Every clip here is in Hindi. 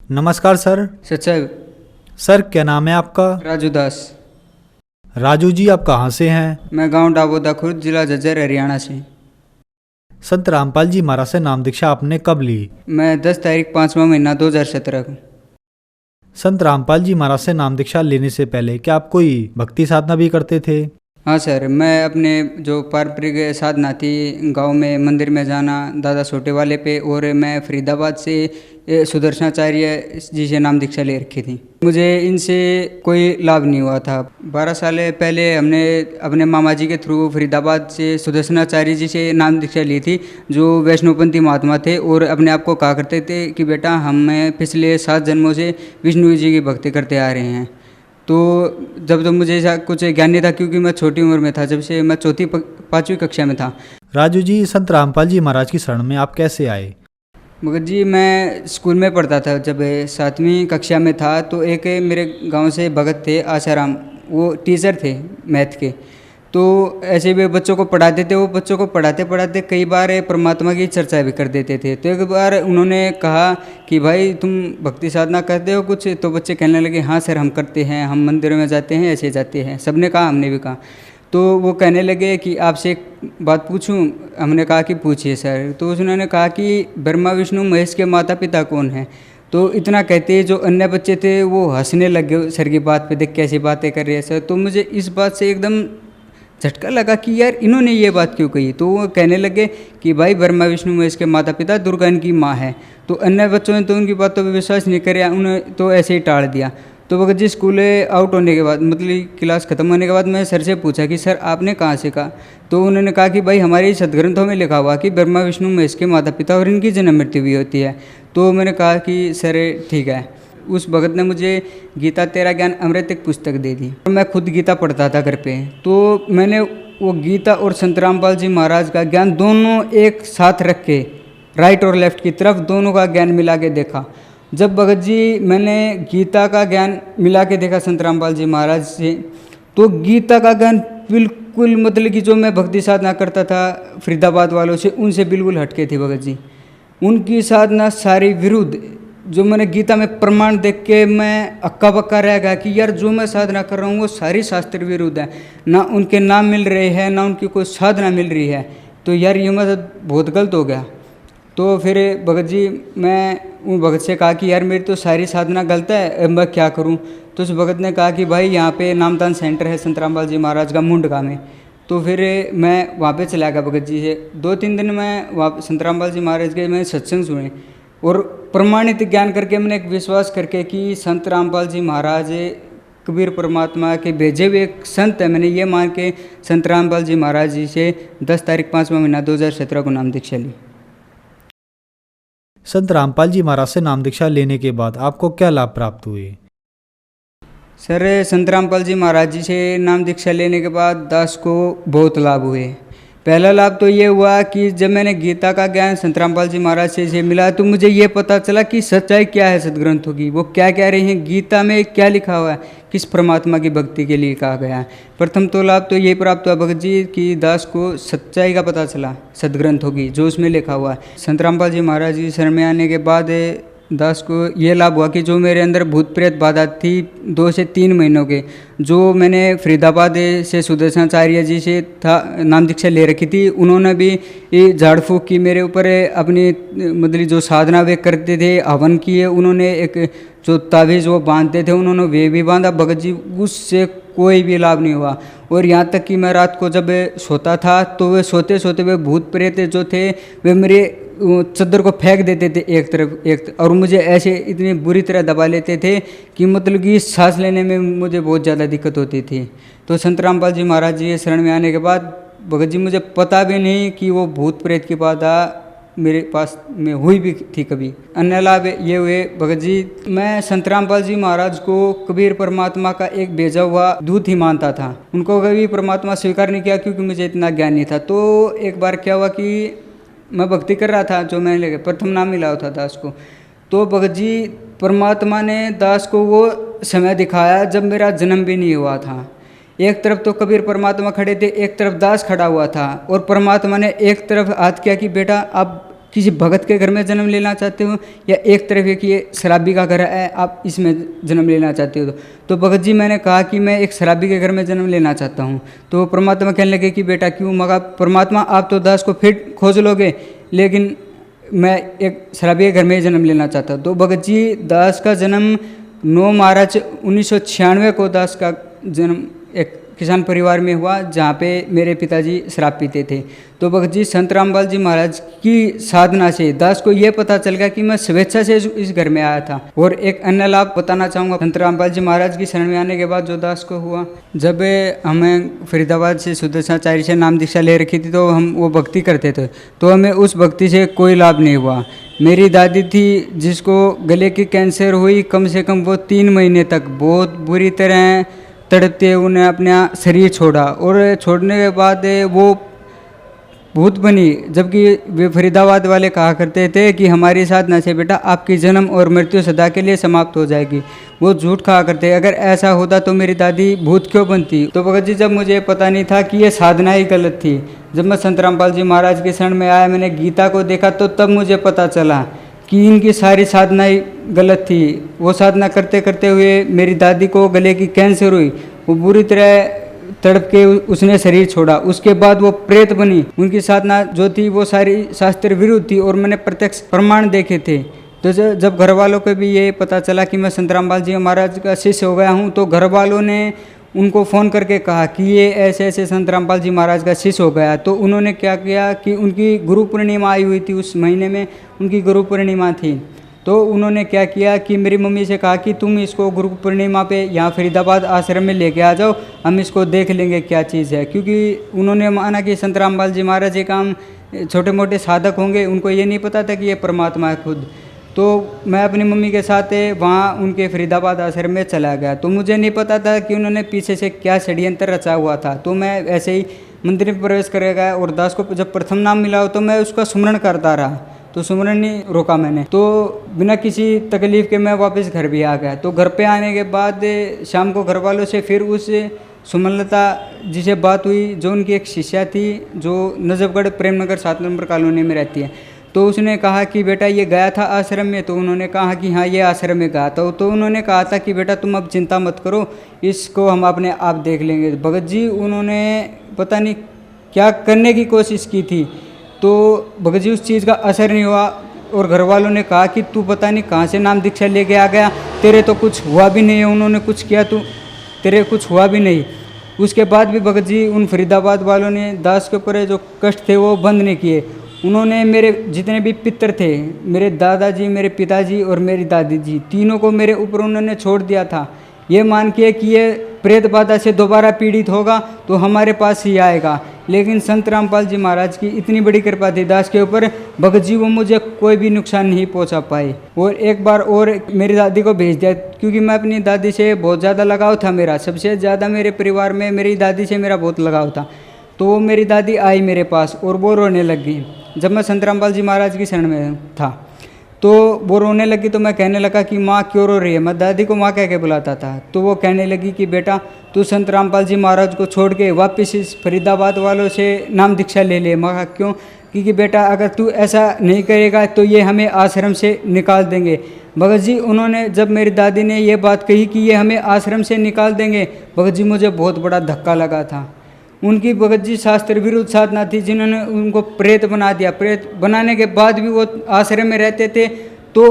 नमस्कार सर। सचिव सर क्या नाम है आपका? राजू दास। राजू जी, आप कहाँ से हैं? मैं गांव डाबोदा खुर्द, जिला झज्जर, हरियाणा से। संत रामपाल जी महाराज से नाम दीक्षा आपने कब ली? मैं 10 तारीख 5वां महीना 2017 को। संत रामपाल जी महाराज से नाम दीक्षा लेने से पहले क्या आप कोई भक्ति साधना भी करते थे? हाँ सर, मैं अपने जो पारंपरिक साधना थी, गांव में मंदिर में जाना दादा छोटे वाले पे, और मैं फरीदाबाद से सुदर्शनाचार्य जी से नाम दीक्षा ले रखी थी। मुझे इनसे कोई लाभ नहीं हुआ था। 12 साल पहले हमने अपने मामा जी के थ्रू फरीदाबाद से सुदर्शनाचार्य जी से नाम दीक्षा ली थी, जो वैष्णोपंथी महात्मा थे और अपने आप को कहा करते थे कि बेटा हम पिछले 7 जन्मों से विष्णु जी की भक्ति करते आ रहे हैं। तो जब तो मुझे ऐसा कुछ ज्ञान नहीं था, क्योंकि मैं छोटी उम्र में था, जब से मैं 4वीं 5वीं कक्षा में था। राजू जी, संत रामपाल जी महाराज की शरण में आप कैसे आए? मगर जी, मैं स्कूल में पढ़ता था, जब 7वीं कक्षा में था, तो एक मेरे गांव से भगत थे आसाराम, वो टीचर थे मैथ के। तो ऐसे वे बच्चों को पढ़ाते थे। वो बच्चों को पढ़ाते पढ़ाते कई बार परमात्मा की चर्चा भी कर देते थे। तो एक बार उन्होंने कहा कि भाई तुम भक्ति साधना करते हो कुछ? तो बच्चे कहने लगे हाँ सर हम करते हैं, हम मंदिरों में जाते हैं, ऐसे जाते हैं। सबने कहा, हमने भी कहा। तो वो कहने लगे कि आपसे एक बात पूछूं? हमने कहा कि पूछिए सर। तो उन्होंने कहा कि ब्रह्मा विष्णु महेश के माता पिता कौन हैं? तो इतना कहते जो अन्य बच्चे थे वो हंसने लगे सर की बात पे, देख कैसी बातें कर रहे हैं सर। तो मुझे इस बात से एकदम झटका लगा कि यार इन्होंने ये बात क्यों कही। तो वो कहने लगे कि भाई ब्रह्मा विष्णु महेश के माता पिता, दुर्गा इनकी माँ है। तो अन्य बच्चों ने तो उनकी बातों पर विश्वास नहीं किया, उन्हें तो ऐसे ही टाल दिया। तो भगत जी स्कूल आउट होने के बाद, मतलब क्लास खत्म होने के बाद, मैं सर से पूछा कि सर आपने कहाँ से कहा? तो उन्होंने कहा कि भाई हमारे सदग्रंथों में लिखा हुआ कि ब्रह्मा विष्णु महेश के माता पिता और इनकी जन्म मृत्यु भी होती है। तो मैंने कहा कि सर ठीक है। उस भगत ने मुझे गीता तेरा ज्ञान अमृत एक पुस्तक दे दी। मैं खुद गीता पढ़ता था घर पे। तो मैंने वो गीता और संत रामपाल जी महाराज का ज्ञान दोनों एक साथ रख के, राइट और लेफ्ट की तरफ, दोनों का ज्ञान मिला के देखा। जब भगत जी मैंने गीता का ज्ञान मिला के देखा संत रामपाल जी महाराज से, तो गीता का ज्ञान बिल्कुल, मतलब कि जो मैं भक्ति साधना करता था फरीदाबाद वालों से, उनसे बिल्कुल हटके थे भगत जी। उनकी साधना सारी विरुद्ध, जो मैंने गीता में प्रमाण देख के मैं अक्का बक्का रह गया कि यार जो मैं साधना कर रहा हूँ वो सारी शास्त्र विरुद्ध है। ना उनके नाम मिल रहे हैं, ना उनकी कोई साधना मिल रही है। तो यार ये मतलब बहुत गलत हो गया। तो फिर भगत जी, मैं उन भगत से कहा कि यार मेरी तो सारी साधना गलत है, अब मैं क्या करूँ? तो उस भगत ने कहा कि भाई यहाँ पे नामदान सेंटर है संत रामपाल जी महाराज का, मुंडका में। तो फिर मैं वहाँ पे चला गया भगत जी से। 2-3 दिन मैं वहाँ संत रामपाल जी महाराज के मैं सत्संग सुने, और प्रमाणित ज्ञान करके मैंने एक विश्वास करके कि संत रामपाल जी महाराज कबीर परमात्मा के भेजे हुए एक संत है, मैंने ये मान के संत रामपाल जी महाराज जी से 10 तारीख 5वां महीना 2017 को नाम दीक्षा ली। संत रामपाल जी महाराज से नाम दीक्षा लेने के बाद आपको क्या लाभ प्राप्त हुए? सर, संत रामपाल जी महाराज जी से नाम दीक्षा लेने के बाद दास को बहुत लाभ हुए। पहला लाभ तो ये हुआ कि जब मैंने गीता का ज्ञान संत रामपाल जी महाराज से मिला, तो मुझे ये पता चला कि सच्चाई क्या है सदग्रंथों की, वो क्या कह रही हैं, गीता में क्या लिखा हुआ है, किस परमात्मा की भक्ति के लिए कहा गया है। प्रथम तो लाभ तो ये प्राप्त हुआ भगत जी कि दास को सच्चाई का पता चला सदग्रंथों की, जो उसमें लिखा हुआ है। संत रामपाल जी महाराज जी शरण में आने के बाद दास को ये लाभ हुआ कि जो मेरे अंदर भूत प्रेत बाधा थी 2 से 3 महीनों के, जो मैंने फरीदाबाद से सुदर्शनाचार्य जी से था नाम दीक्षा ले रखी थी, उन्होंने भी ये झाड़ फूक की मेरे ऊपर, अपनी मतलब जो साधना वे करते थे, हवन किए, उन्होंने एक जो ताबीज़ वो बांधते थे उन्होंने वे भी बांधा भगत जी, उससे कोई भी लाभ नहीं हुआ। और यहाँ तक कि मैं रात को जब सोता था तो वे सोते सोते वे भूत प्रेत जो थे वे मेरे चद्दर को फेंक देते थे एक तरफ, और मुझे ऐसे इतनी बुरी तरह दबा लेते थे कि मतलब कि सांस लेने में मुझे बहुत ज़्यादा दिक्कत होती थी। तो संत रामपाल जी महाराज जी शरण में आने के बाद भगत जी मुझे पता भी नहीं कि वो भूत प्रेत की बाधा मेरे पास में हुई भी थी कभी। अन्य लाभ ये हुए भगत जी, मैं संत रामपाल जी महाराज को कबीर परमात्मा का एक भेजा हुआ दूत ही मानता था। उनको कभी परमात्मा स्वीकार नहीं किया क्योंकि मुझे इतना ज्ञान नहीं था। तो एक बार क्या हुआ कि मैं भक्ति कर रहा था, जो मैंने लेके प्रथम नाम मिला होता दास को। तो भगत जी परमात्मा ने दास को वो समय दिखाया जब मेरा जन्म भी नहीं हुआ था। एक तरफ तो कबीर परमात्मा खड़े थे, एक तरफ दास खड़ा हुआ था, और परमात्मा ने एक तरफ हाथ किया कि बेटा अब किसी भगत के घर में जन्म लेना चाहते हो या एक तरफ एक ये शराबी का घर है आप इसमें जन्म लेना चाहते हो। तो भगत जी मैंने कहा कि मैं एक शराबी के घर में जन्म लेना चाहता हूँ। तो परमात्मा कहने लगे कि बेटा क्यों? मगर परमात्मा आप तो दास को फिर खोज लोगे, लेकिन मैं एक शराबी के घर में जन्म लेना चाहता हूँ। तो भगत जी दास का जन्म 9 मार्च 1996 को दास का जन्म एक किसान परिवार में हुआ, जहाँ पे मेरे पिताजी शराब पीते थे। तो भगत जी संत रामपाल जी महाराज की साधना से दास को ये पता चल गया कि मैं स्वेच्छा से इस घर में आया था। और एक अन्य लाभ बताना चाहूँगा संत रामपाल जी महाराज की शरण में आने के बाद जो दास को हुआ, जब हमें फरीदाबाद से सुदर्शनाचार्य से नाम दीक्षा ले रखी थी तो हम वो भक्ति करते थे, तो हमें उस भक्ति से कोई लाभ नहीं हुआ। मेरी दादी थी जिसको गले की कैंसर हुई, कम से कम वो 3 महीने तक बहुत बुरी तरह तड़पते उन्हें अपना शरीर छोड़ा, और छोड़ने के बाद वो भूत बनी। जबकि वे फरीदाबाद वाले कहा करते थे कि हमारी साधना से बेटा आपकी जन्म और मृत्यु सदा के लिए समाप्त हो जाएगी, वो झूठ कहा करते। अगर ऐसा होता तो मेरी दादी भूत क्यों बनती? तो भगत जी जब मुझे पता नहीं था कि ये साधना ही गलत थी, जब मैं संत रामपाल जी महाराज के शरण में आया, मैंने गीता को देखा, तो तब मुझे पता चला कि इनकी सारी साधनाएं गलत थी। वो साधना करते करते हुए मेरी दादी को गले की कैंसर हुई, वो बुरी तरह तड़प के उसने शरीर छोड़ा। उसके बाद वो प्रेत बनी। उनकी साधना जो थी वो सारी शास्त्र विरुद्ध थी और मैंने प्रत्यक्ष प्रमाण देखे थे। तो जब घर वालों को भी ये पता चला कि मैं संत रामपाल जी महाराज का शिष्य हो गया हूँ, तो घर वालों ने उनको फ़ोन करके कहा कि ये ऐसे ऐसे संत रामपाल जी महाराज का शिष्य हो गया। तो उन्होंने क्या किया कि उनकी गुरु पूर्णिमा आई हुई थी, उस महीने में उनकी गुरु पूर्णिमा थी। तो उन्होंने क्या किया कि मेरी मम्मी से कहा कि तुम इसको गुरु पूर्णिमा पे यहाँ फरीदाबाद आश्रम में लेके आ जाओ, हम इसको देख लेंगे क्या चीज़ है। क्योंकि उन्होंने माना कि संत रामपाल जी महाराज एक आम छोटे मोटे साधक होंगे, उनको ये नहीं पता था कि ये परमात्मा है खुद। तो मैं अपनी मम्मी के साथ वहाँ उनके फरीदाबाद आश्रम में चला गया। तो मुझे नहीं पता था कि उन्होंने पीछे से क्या षड्यंत्र रचा हुआ था। तो मैं ऐसे ही मंदिर में प्रवेश कर गया और दास को जब प्रथम नाम मिला हो तो मैं उसका सुमरण करता रहा, तो सुमरण नहीं रोका मैंने। तो बिना किसी तकलीफ़ के मैं वापस घर भी आ गया। तो घर पे आने के बाद शाम को घर वालों से फिर उस सुमनलता जिसे बात हुई, जो उनकी एक शिष्या थी जो नजफगढ़ प्रेमनगर 7 नंबर कॉलोनी में रहती है। तो उसने कहा कि बेटा ये गया था आश्रम में? तो उन्होंने कहा कि हाँ ये आश्रम में गया था। तो उन्होंने कहा था कि बेटा तुम अब चिंता मत करो, इसको हम अपने आप देख लेंगे। भगत जी उन्होंने पता नहीं क्या करने की कोशिश की थी, तो भगत जी उस चीज़ का असर नहीं हुआ। और घर वालों ने कहा कि तू पता नहीं कहाँ से नाम दीक्षा लेके आ गया, तेरे तो कुछ हुआ भी नहीं है, उन्होंने कुछ किया तो तेरे कुछ हुआ भी नहीं। उसके बाद भी भगत जी उन फरीदाबाद वालों ने दास के ऊपर जो कष्ट थे वो बंद नहीं किए। उन्होंने मेरे जितने भी पितर थे, मेरे दादाजी, मेरे पिताजी और मेरी दादी जी, तीनों को मेरे ऊपर उन्होंने छोड़ दिया था, ये मान के कि ये प्रेत बाधा से दोबारा पीड़ित होगा तो हमारे पास ही आएगा। लेकिन संत रामपाल जी महाराज की इतनी बड़ी कृपा थी दास के ऊपर, भगत जी वो मुझे कोई भी नुकसान नहीं पहुंचा पाए। और एक बार और मेरी दादी को भेज दिया, क्योंकि मैं अपनी दादी से बहुत ज़्यादा लगाव था। मेरा सबसे ज़्यादा मेरे परिवार में मेरी दादी से मेरा बहुत लगाव था। तो वो मेरी दादी आई मेरे पास और वो रोने लग गई जब मैं संत रामपाल जी महाराज की शरण में था। तो वो रोने लगी तो मैं कहने लगा कि माँ क्यों रो रही है? मैं दादी को माँ कह के बुलाता था। तो वो कहने लगी कि बेटा तू संत रामपाल जी महाराज को छोड़ के वापस इस फरीदाबाद वालों से नाम दीक्षा ले ले। मैं कहा क्यों? क्योंकि बेटा अगर तू ऐसा नहीं करेगा तो ये हमें आश्रम से निकाल देंगे। भगत जी उन्होंने जब मेरी दादी ने ये बात कही कि ये हमें आश्रम से निकाल देंगे, भगत जी मुझे बहुत बड़ा धक्का लगा था। उनकी भगत जी शास्त्र विरुद्ध साधना थी, जिन्होंने उनको प्रेत बना दिया। प्रेत बनाने के बाद भी वो आश्रम में रहते थे, तो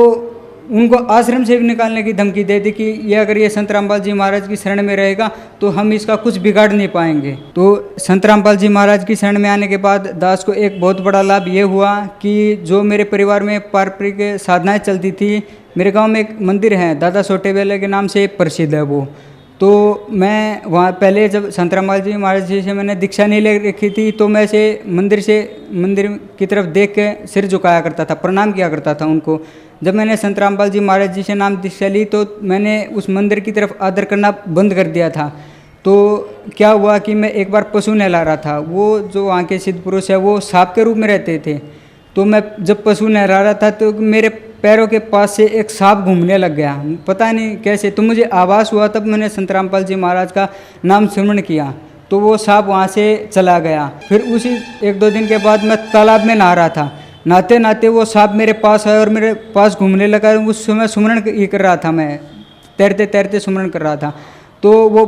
उनको आश्रम से भी निकालने की धमकी दे दी कि ये अगर ये संत रामपाल जी महाराज की शरण में रहेगा तो हम इसका कुछ बिगाड़ नहीं पाएंगे। तो संत रामपाल जी महाराज की शरण में आने के बाद दास को एक बहुत बड़ा लाभ ये हुआ कि जो मेरे परिवार में पारंपरिक साधनाएँ चलती थी, मेरे गाँव में एक मंदिर है दादा सोटे बेले के नाम से प्रसिद्ध है वो। तो मैं वहाँ पहले जब संत रामपाल जी महाराज जी से मैंने दीक्षा नहीं ले रखी थी, तो मैं मंदिर की तरफ देख के सिर झुकाया करता था, प्रणाम किया करता था उनको। जब मैंने संत रामपाल जी महाराज जी से नाम दीक्षा ली तो मैंने उस मंदिर की तरफ आदर करना बंद कर दिया था। तो क्या हुआ कि मैं एक बार पशु नहला रहा था, वो जो वहाँ के सिद्ध पुरुष है वो सांप के रूप में रहते थे। तो मैं जब पशु नहला रहा था तो मेरे पैरों के पास से एक सांप घूमने लग गया, पता नहीं कैसे। तो मुझे आभास हुआ, तब मैंने संत रामपाल जी महाराज का नाम स्मरण किया तो वो सांप वहाँ से चला गया। फिर उसी 1-2 दिन के बाद मैं तालाब में नहा रहा था। नाते नाते वो सांप मेरे पास आया और मेरे पास घूमने लगा। उस समय सुमरन ये कर रहा था, मैं तैरते तैरते सुमरन कर रहा था। तो वो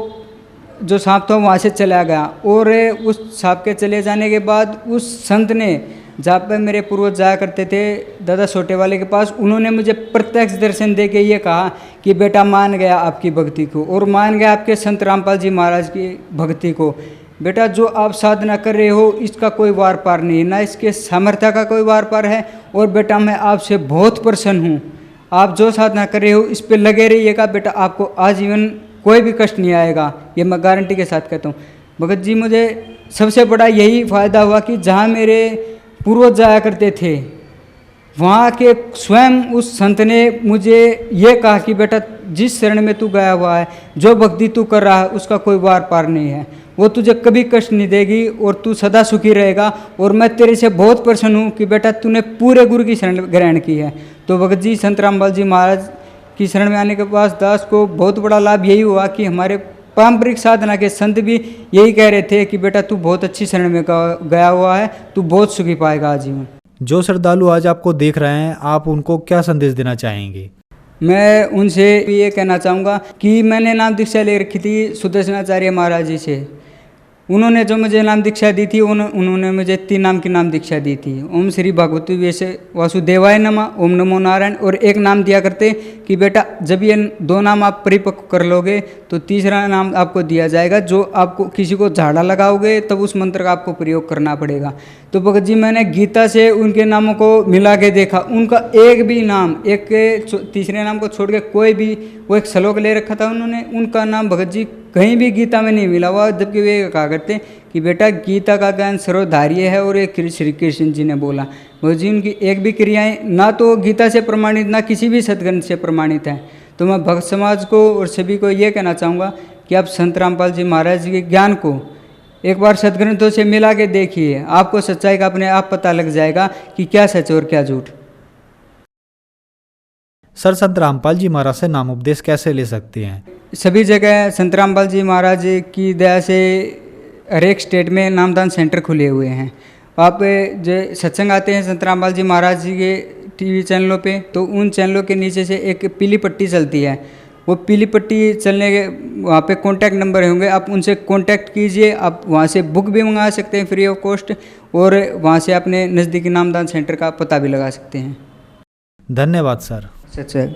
जो सांप था वहाँ से चला गया और उस सांप के चले जाने के बाद उस संत ने, जहाँ पे मेरे पूर्वज जाया करते थे दादा छोटे वाले के पास, उन्होंने मुझे प्रत्यक्ष दर्शन दे के ये कहा कि बेटा मान गया आपकी भक्ति को और मान गया आपके संत रामपाल जी महाराज की भक्ति को। बेटा जो आप साधना कर रहे हो इसका कोई वार पार नहीं, ना इसके सामर्थ्य का कोई वार पार है। और बेटा मैं आपसे बहुत प्रसन्न हूँ, आप जो साधना कर रहे हो इस पे लगे रहिएगा बेटा, आपको आजीवन कोई भी कष्ट नहीं आएगा, ये मैं गारंटी के साथ कहता हूँ। भगत जी मुझे सबसे बड़ा यही फ़ायदा हुआ कि जहाँ मेरे पूर्वज जाया करते थे वहाँ के स्वयं उस संत ने मुझे ये कहा कि बेटा जिस शरण में तू गया हुआ है, जो भक्ति तू कर रहा है उसका कोई वार पार नहीं है, वो तुझे कभी कष्ट नहीं देगी और तू सदा सुखी रहेगा। और मैं तेरे से बहुत प्रसन्न हूँ कि बेटा तूने पूरे गुरु की शरण ग्रहण की है। तो भगत जी संत रामपाल जी महाराज की शरण में आने के बाद दास को बहुत बड़ा लाभ यही हुआ कि हमारे पारंपरिक साधना के संत भी यही कह रहे थे कि बेटा तू बहुत अच्छी शरण में गया हुआ है, तू बहुत सुखी पाएगा आजीवन। जो श्रद्धालु आज आपको देख रहे हैं, आप उनको क्या संदेश देना चाहेंगे? मैं उनसे ये कहना चाहूँगा कि मैंने नाम दीक्षा ले रखी थी सुदर्शनाचार्य महाराज जी से। उन्होंने जो मुझे नाम दीक्षा दी थी उन्होंने मुझे 3 नाम की नाम दीक्षा दी थी। ओम श्री भगवती वैसे वासुदेवाय नमः, ओम नमो नारायण, और एक नाम दिया करते कि बेटा जब ये 2 नाम आप परिपक्व कर लोगे तो तीसरा नाम आपको दिया जाएगा, जो आपको किसी को झाड़ा लगाओगे तब उस मंत्र का आपको प्रयोग करना पड़ेगा। तो भगत जी मैंने गीता से उनके नामों को मिला के देखा, उनका एक भी नाम, एक तीसरे नाम को छोड़ के कोई भी, वो एक श्लोक ले रखा था उन्होंने, उनका नाम भगत जी कहीं भी गीता में नहीं मिला हुआ। जबकि वे कहा करते कि बेटा गीता का ज्ञान सर्वधार्य है और ये श्री कृष्ण जी ने बोला। भगत जी उनकी एक भी क्रियाएं ना तो गीता से प्रमाणित ना किसी भी सदग्रंथ से प्रमाणित है। तो मैं भक्त समाज को और सभी को ये कहना चाहूँगा कि आप संत रामपाल जी महाराज जी के ज्ञान को एक बार सदग्रंथों से मिला के देखिए, आपको सच्चाई का अपने आप पता लग जाएगा कि क्या सच और क्या झूठ। सर, संत रामपाल जी महाराज से नाम उपदेश कैसे ले सकते हैं? सभी जगह संत रामपाल जी महाराज की दया से हर एक स्टेट में नामदान सेंटर खुले हुए हैं। आप जो सत्संग आते हैं संत रामपाल जी महाराज जी के टीवी चैनलों पे, तो उन चैनलों के नीचे से एक पीली पट्टी चलती है, वो पीली पट्टी चलने के वहाँ पे कॉन्टैक्ट नंबर होंगे, आप उनसे कॉन्टैक्ट कीजिए। आप वहाँ से बुक भी मंगा सकते हैं फ्री ऑफ कॉस्ट, और वहाँ से अपने नज़दीकी नामदान सेंटर का पता भी लगा सकते हैं। धन्यवाद सर। सच है।